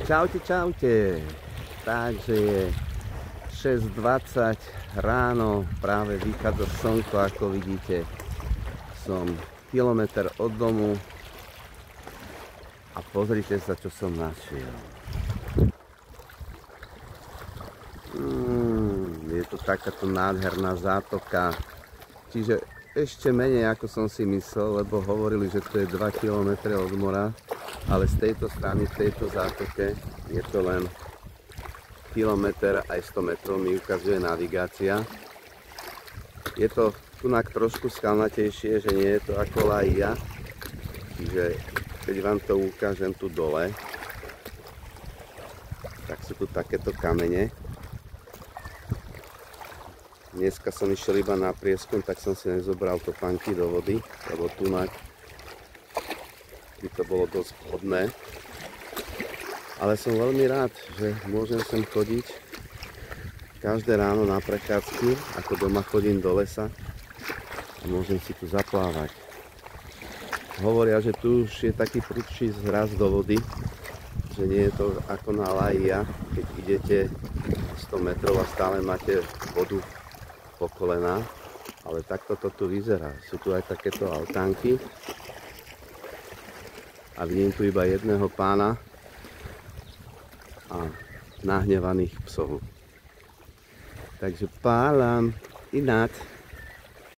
Čaute, čaute. Takže je 6:20 ráno, práve vychádza slnko, ako vidíte. Som kilometr od domu a pozrite sa, čo som našiel. Je to takáto nádherná zátoka, čiže ešte menej, ako som si myslel, lebo hovorili, že to je 2 km od mora, ale z tejto strany, v tejto zátoke, je to len kilometr aj 100 metrov, mi ukazuje navigácia. Je to tunak trošku skalnatejšie, že nie je to ako Laia, čiže keď vám to ukážem tu dole, tak sú tu takéto kamene. Dneska som išiel iba na prieskum, tak som si nezobral topánky do vody, lebo tunak by to bolo dosť vhodné. Ale som veľmi rád, že môžem sem chodiť každé ráno na prechádzky, ako doma chodím do lesa a môžem si tu zaplávať. Hovoria, že tu už je taký prudší zraz do vody, že nie je to ako na Laia, keď idete 100 metrov a stále máte vodu po kolená, ale takto to tu vyzerá. Sú tu aj takéto altánky a vidím tu iba jedného pána a nahnevaných psov. Takže pálam inát.